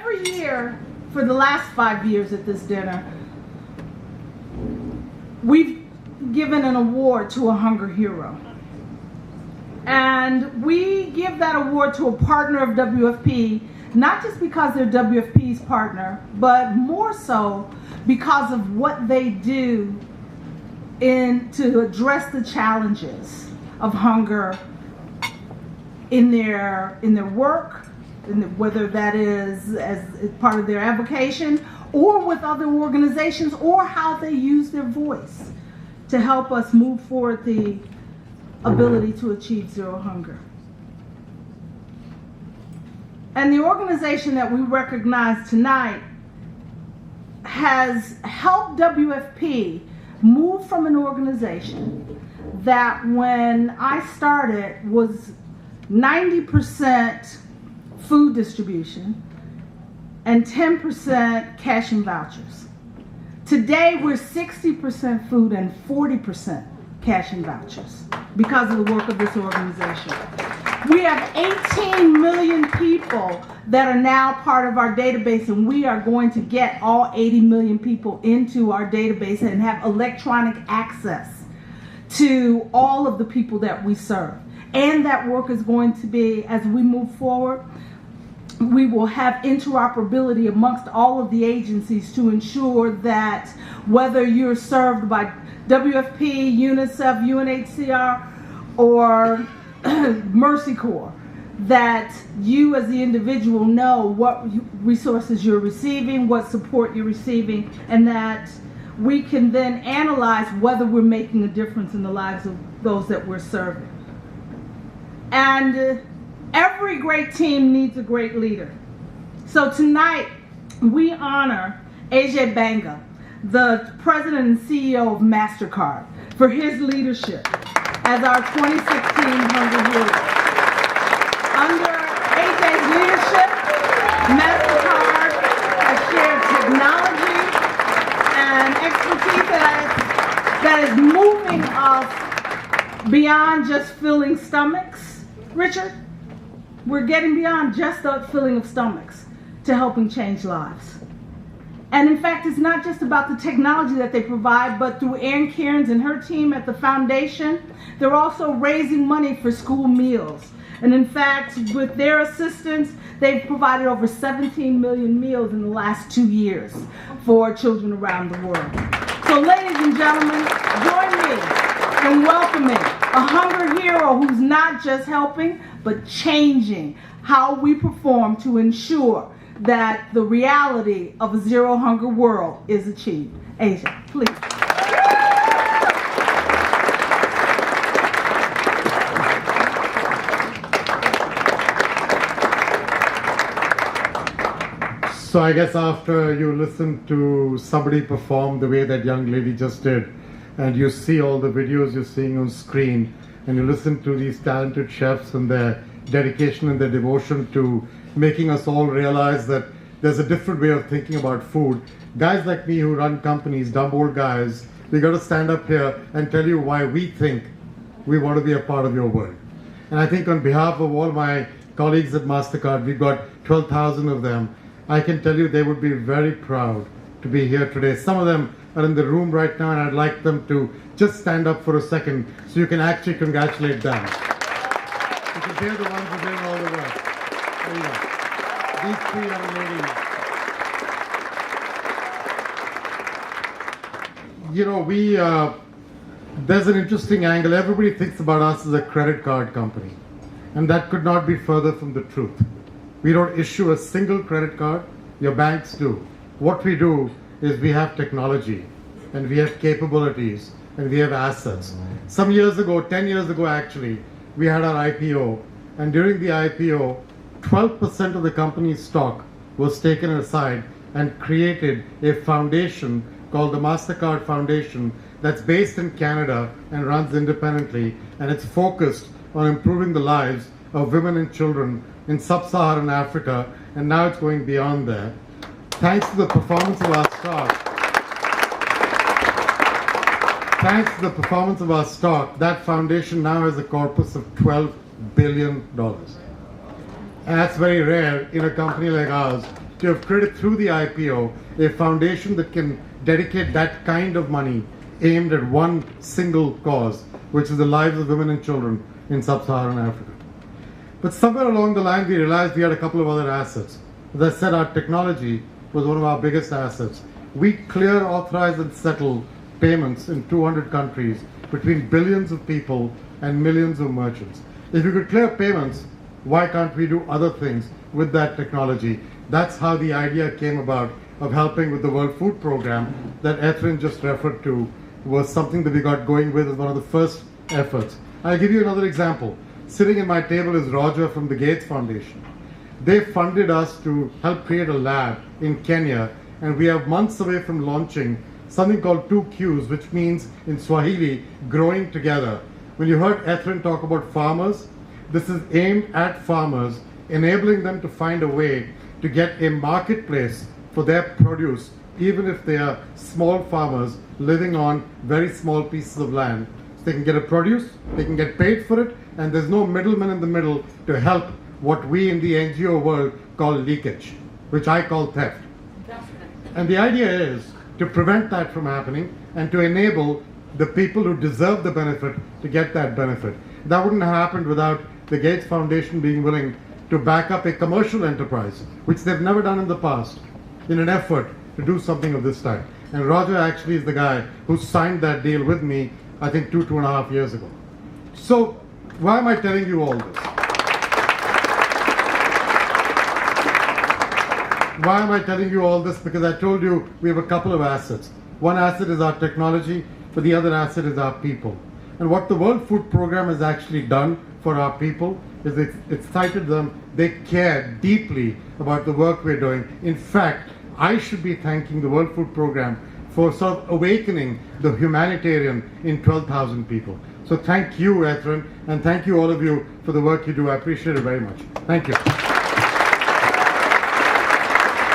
every year for the last 5 years at this dinner, we've given an award to a hunger hero. And we give that award to a partner of WFP, not just because they're WFP's partner, but more so because of what they do to address the challenges of hunger in their work, whether that is as part of their avocation or with other organizations, or how they use their voice to help us move forward the ability to achieve zero hunger. And the organization that we recognize tonight has helped WFP move from an organization that when I started was 90% food distribution and 10% cash and vouchers. Today we're 60% food and 40% cash and vouchers because of the work of this organization. We have 18 million people that are now part of our database, and we are going to get all 80 million people into our database and have electronic access to all of the people that we serve. And that work is going to be, as we move forward, we will have interoperability amongst all of the agencies to ensure that whether you're served by WFP, UNICEF, UNHCR, or Mercy Corps, that you as the individual know what resources you're receiving, what support you're receiving, and that we can then analyze whether we're making a difference in the lives of those that we're serving. And every great team needs a great leader. So tonight we honor Ajay Banga, the president and CEO of Mastercard, for his leadership as our 2016 Hunger Hero. Under Ajay's leadership, Mastercard has shared technology and expertise that is moving us beyond just filling stomachs. Richard, we're getting beyond just the filling of stomachs to helping change lives. And in fact, it's not just about the technology that they provide, but through Ann Cairns and her team at the foundation, they're also raising money for school meals. And in fact, with their assistance, they've provided over 17 million meals in the last 2 years for children around the world. So ladies and gentlemen, join me in welcoming a hunger hero who's not just helping, but changing how we perform to ensure that the reality of a zero hunger world is achieved. Ajay, please. So I guess after you listen to somebody perform the way that young lady just did, and you see all the videos you're seeing on screen, and you listen to these talented chefs and their dedication and their devotion to making us all realize that there's a different way of thinking about food. Guys like me who run companies, dumb old guys, we got to stand up here and tell you why we think we want to be a part of your world. And I think on behalf of all my colleagues at Mastercard, we've got 12,000 of them, I can tell you they would be very proud to be here today. Some of them are in the room right now, and I'd like them to just stand up for a second so you can actually congratulate them. Because they're the ones who are doing all the work. There you go. These three young ladies. You know, there's an interesting angle. Everybody thinks about us as a credit card company. And that could not be further from the truth. We don't issue a single credit card. Your banks do. What we do is we have technology, and we have capabilities, and we have assets. Some years ago, 10 years ago actually, we had our IPO, and during the IPO, 12% of the company's stock was taken aside and created a foundation called the Mastercard Foundation that's based in Canada and runs independently, and it's focused on improving the lives of women and children in sub-Saharan Africa, and now it's going beyond there. Thanks to the performance of our stock, that foundation now has a corpus of $12 billion. And that's very rare in a company like ours to have created through the IPO a foundation that can dedicate that kind of money aimed at one single cause, which is the lives of women and children in sub-Saharan Africa. But somewhere along the line, we realized we had a couple of other assets. As I said, our technology was one of our biggest assets. We clear, authorize, and settle payments in 200 countries between billions of people and millions of merchants. If you could clear payments, why can't we do other things with that technology? That's how the idea came about of helping with the World Food Program that Ethrin just referred to, was something that we got going with as one of the first efforts. I'll give you another example. Sitting at my table is Roger from the Gates Foundation. They funded us to help create a lab in Kenya, and we are months away from launching something called 2Qs, which means in Swahili, growing together. When you heard Ethrin talk about farmers, this is aimed at farmers, enabling them to find a way to get a marketplace for their produce, even if they are small farmers living on very small pieces of land. So they can get a produce, they can get paid for it, and there's no middleman in the middle to help what we in the NGO world call leakage, which I call theft. And the idea is to prevent that from happening and to enable the people who deserve the benefit to get that benefit. That wouldn't have happened without the Gates Foundation being willing to back up a commercial enterprise, which they've never done in the past, in an effort to do something of this type. And Roger actually is the guy who signed that deal with me, I think 2.5 years ago. So why am I telling you all this? Why am I telling you all this? Because I told you we have a couple of assets. One asset is our technology, but the other asset is our people. And what the World Food Program has actually done for our people is it's cited them, they care deeply about the work we're doing. In fact, I should be thanking the World Food Program for sort of awakening the humanitarian in 12,000 people. So thank you, Ethrin, and thank you all of you for the work you do. I appreciate it very much. Thank you.